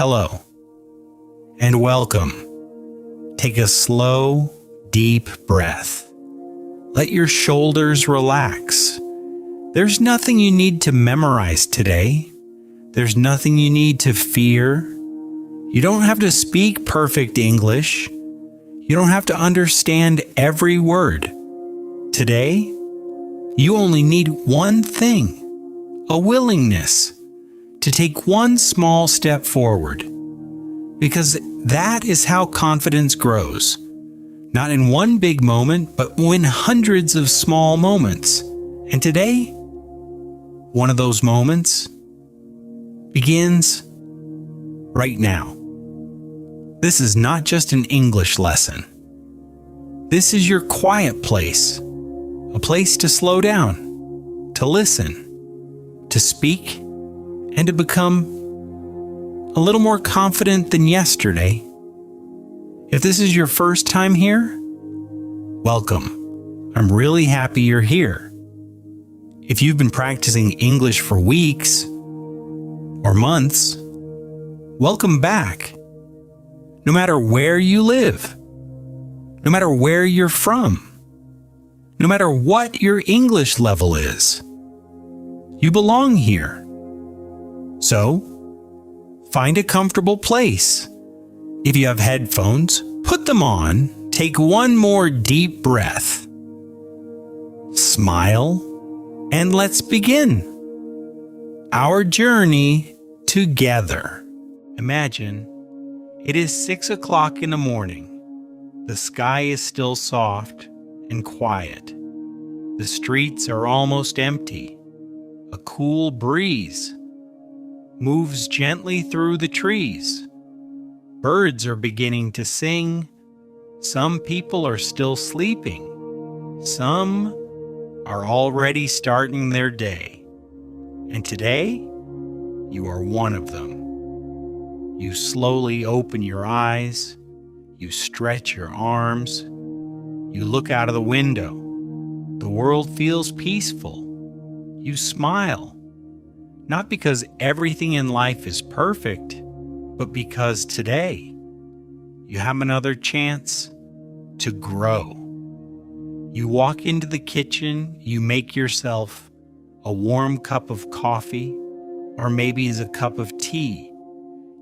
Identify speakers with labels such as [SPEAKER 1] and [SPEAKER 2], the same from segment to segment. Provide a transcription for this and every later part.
[SPEAKER 1] Hello, and welcome. Take a slow, deep breath. Let your shoulders relax. There's nothing you need to memorize today. There's nothing you need to fear. You don't have to speak perfect English. You don't have to understand every word. Today, you only need one thing, a willingness to take one small step forward. Because that is how confidence grows. Not in one big moment, but in hundreds of small moments. And today, one of those moments begins right now. This is not just an English lesson. This is your quiet place, a place to slow down, to listen, to speak, and to become a little more confident than yesterday. If this is your first time here, welcome. I'm really happy you're here. If you've been practicing English for weeks or months, welcome back. No matter where you live, no matter where you're from, no matter what your English level is, you belong here. So, find a comfortable place. If you have headphones, put them on. Take one more deep breath. Smile, and let's begin our journey together. Imagine it is 6 o'clock in the morning. The sky is still soft and quiet. The streets are almost empty. A cool breeze moves gently through the trees. Birds are beginning to sing. Some people are still sleeping. Some are already starting their day. And today, you are one of them. You slowly open your eyes. You stretch your arms. You look out of the window. The world feels peaceful. You smile. Not because everything in life is perfect, but because today you have another chance to grow. You walk into the kitchen, you make yourself a warm cup of coffee, or maybe it's a cup of tea.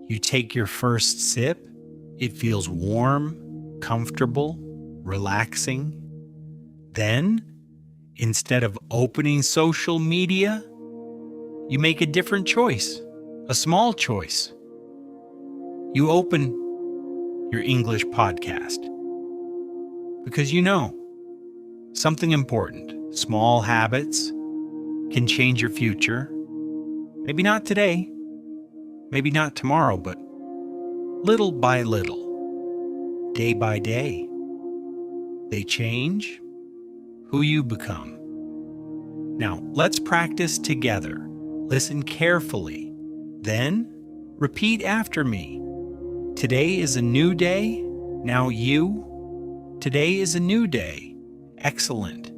[SPEAKER 1] You take your first sip. It feels warm, comfortable, relaxing. Then, instead of opening social media, you make a different choice, a small choice. You open your English podcast because you know something important. Small habits can change your future. Maybe not today, maybe not tomorrow, but little by little, day by day, they change who you become. Now, let's practice together. Listen carefully. Then, repeat after me. Today is a new day. Now you. Today is a new day. Excellent.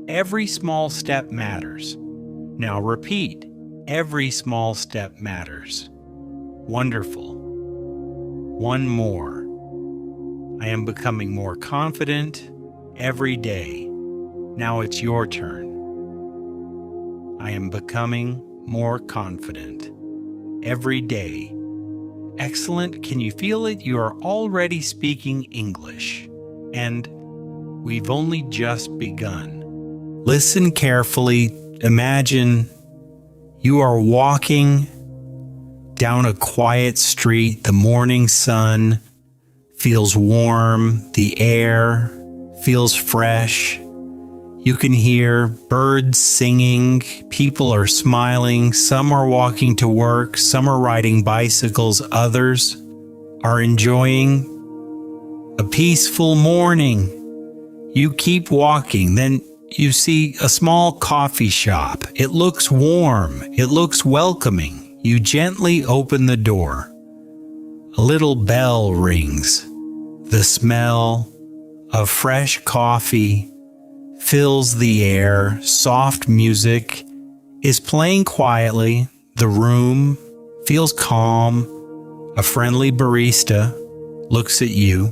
[SPEAKER 1] Every small step matters. Now repeat. Every small step matters. Wonderful. One more. I am becoming more confident every day. Now it's your turn. I am becoming more confident every day. Excellent. Can you feel it? You are already speaking English, and we've only just begun. Listen carefully. Imagine you are walking down a quiet street. The morning sun feels warm. The air feels fresh. You can hear birds singing. People are smiling. Some are walking to work. Some are riding bicycles. Others are enjoying a peaceful morning. You keep walking. Then you see a small coffee shop. It looks warm. It looks welcoming. You gently open the door. A little bell rings. The smell of fresh coffee fills the air. Soft music is playing quietly. The room feels calm. A friendly barista looks at you.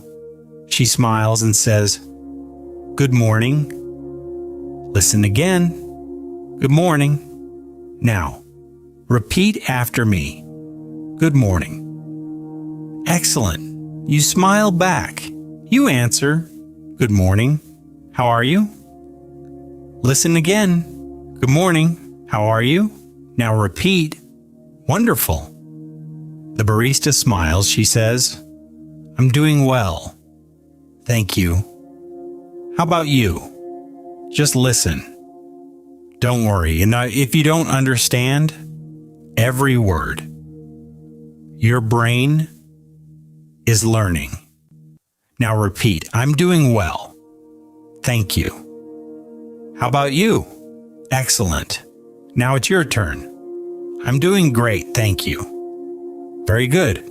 [SPEAKER 1] She smiles and says, "Good morning." Listen again. "Good morning." Now, repeat after me. "Good morning." Excellent. You smile back. You answer, "Good morning. How are you?" Listen again. "Good morning. How are you?" Now repeat. "Wonderful." The barista smiles. She says, "I'm doing well. Thank you. How about you?" Just listen. Don't worry. And if you don't understand every word, your brain is learning. Now repeat. "I'm doing well. Thank you. How about you?" Excellent. Now it's your turn. "I'm doing great. Thank you." Very good.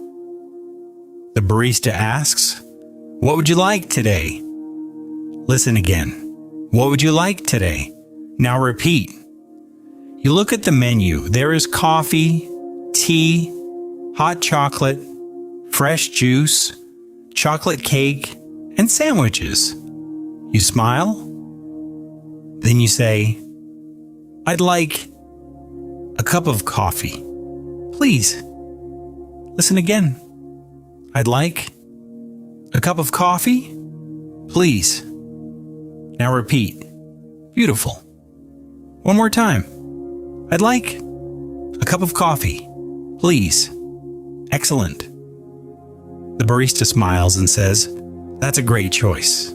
[SPEAKER 1] The barista asks, "What would you like today?" Listen again. "What would you like today?" Now repeat. You look at the menu. There is coffee, tea, hot chocolate, fresh juice, chocolate cake, and sandwiches. You smile. Then you say, "I'd like a cup of coffee, please." Listen again. "I'd like a cup of coffee, please." Now repeat. Beautiful. One more time. "I'd like a cup of coffee, please." Excellent. The barista smiles and says, "That's a great choice."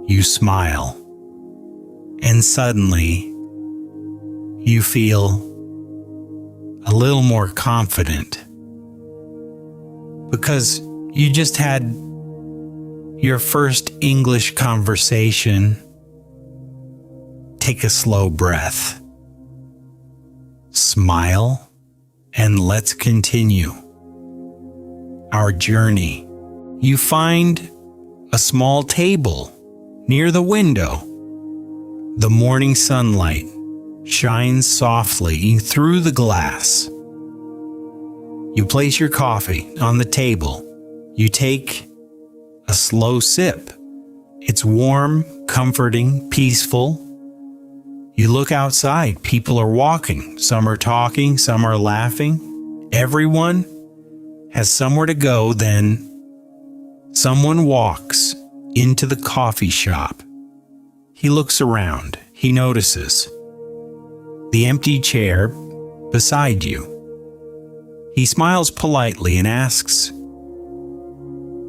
[SPEAKER 1] You smile. And suddenly, you feel a little more confident because you just had your first English conversation. Take a slow breath. Smile, and let's continue our journey. You find a small table near the window. The morning sunlight shines softly through the glass. You place your coffee on the table. You take a slow sip. It's warm, comforting, peaceful. You look outside. People are walking. Some are talking. Some are laughing. Everyone has somewhere to go. Then someone walks into the coffee shop. He looks around. He notices the empty chair beside you. He smiles politely and asks,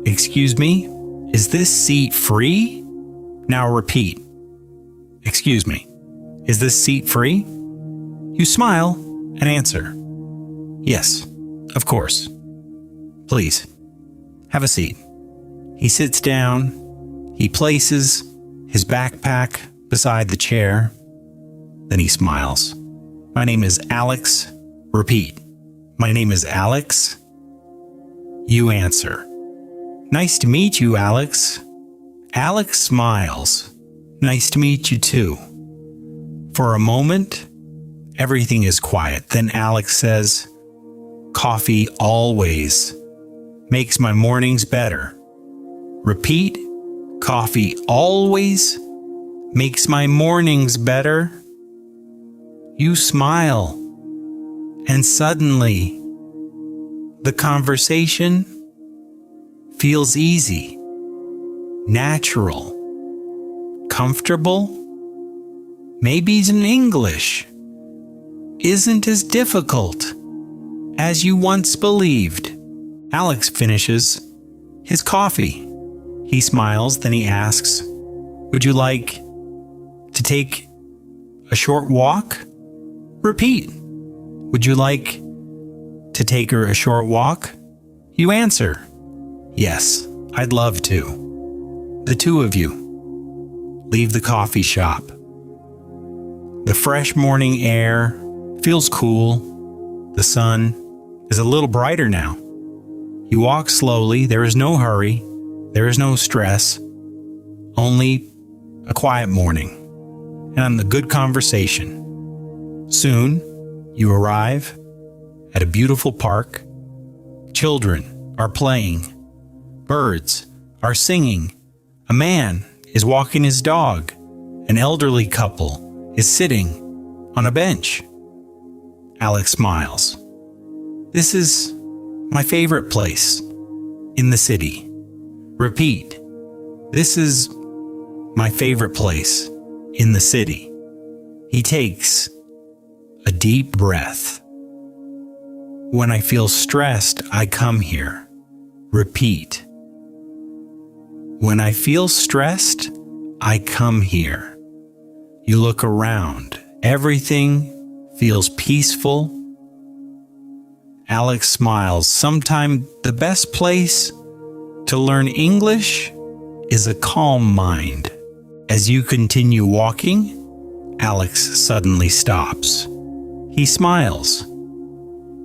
[SPEAKER 1] "Excuse me, is this seat free?" Now repeat. "Excuse me, is this seat free?" You smile and answer, "Yes, of course. Please, have a seat." He sits down. He places his backpack beside the chair. Then he smiles. "My name is Alex." Repeat. "My name is Alex." You answer, "Nice to meet you, Alex." Alex smiles. "Nice to meet you too." For a moment, everything is quiet. Then Alex says, "Coffee always makes my mornings better." Repeat. "Coffee always makes my mornings better." You smile, and suddenly the conversation feels easy, natural, comfortable. Maybe in English isn't as difficult as you once believed. Alex finishes his coffee. He smiles, then he asks, "Would you like to take a short walk?" Repeat. "Would you like to take a short walk?" You answer, "Yes, I'd love to." The two of you leave the coffee shop. The fresh morning air feels cool. The sun is a little brighter now. You walk slowly. There is no hurry. There is no stress. Only a quiet morning and a good conversation. Soon, you arrive at a beautiful park. Children are playing. Birds are singing. A man is walking his dog. An elderly couple is sitting on a bench. Alex smiles. This is my favorite place in the city. Repeat. This is my favorite place in the city. He takes a deep breath. When I feel stressed, I come here. Repeat. When I feel stressed, I come here. You look around. Everything feels peaceful. Alex smiles. Sometimes the best place to learn English is a calm mind. As you continue walking, Alex suddenly stops. He smiles.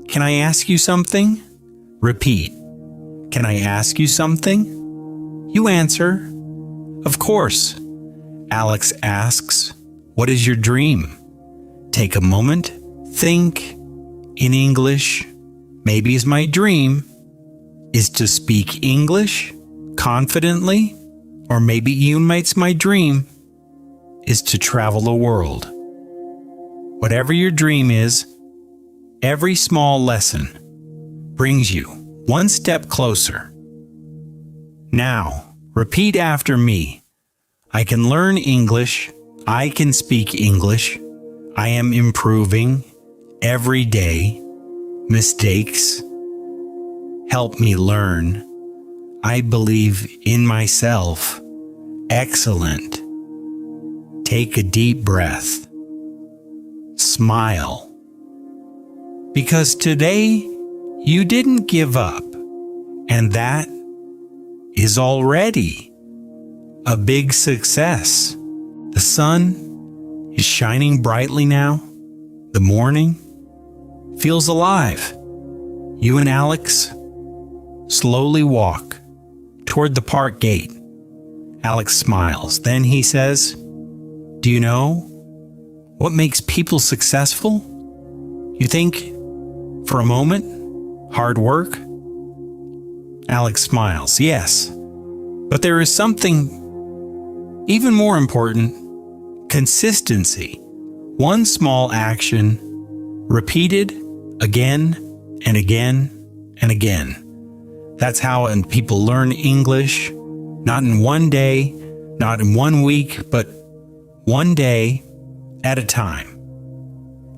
[SPEAKER 1] Can I ask you something? Repeat. Can I ask you something? You answer. Of course. Alex asks, what is your dream? Take a moment. Think in English. Maybe my dream is to speak English confidently, or maybe my dream is to travel the world. Whatever your dream is, every small lesson brings you one step closer. Now, repeat after me. I can learn English. I can speak English. I am improving every day. Mistakes help me learn. I believe in myself. Excellent. Take a deep breath. Smile. Because today you didn't give up, and that is already a big success. The sun is shining brightly now. The morning feels alive. You and Alex slowly walk toward the park gate. Alex smiles. Then he says, do you know what makes people successful? You think for a moment, hard work? Alex smiles. Yes, but there is something even more important: consistency. One small action repeated again and again and again. That's how people learn English. Not in one day, not in 1 week, but one day at a time.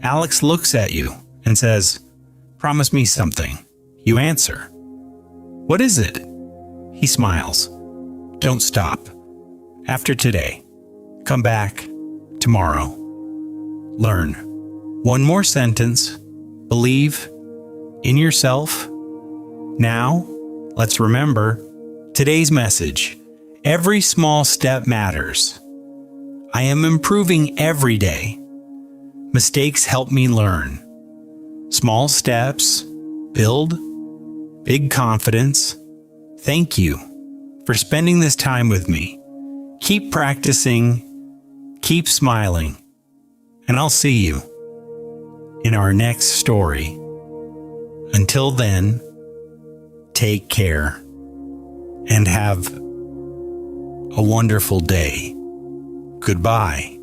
[SPEAKER 1] Alex looks at you and says, promise me something. You answer. What is it? He smiles. Don't stop. After today, come back tomorrow. Learn one more sentence. Believe in yourself. Now, let's remember today's message. Every small step matters. I am improving every day. Mistakes help me learn. Small steps build big confidence. Thank you for spending this time with me. Keep practicing, keep smiling, and I'll see you in our next story. Until then, take care and have a wonderful day. Goodbye.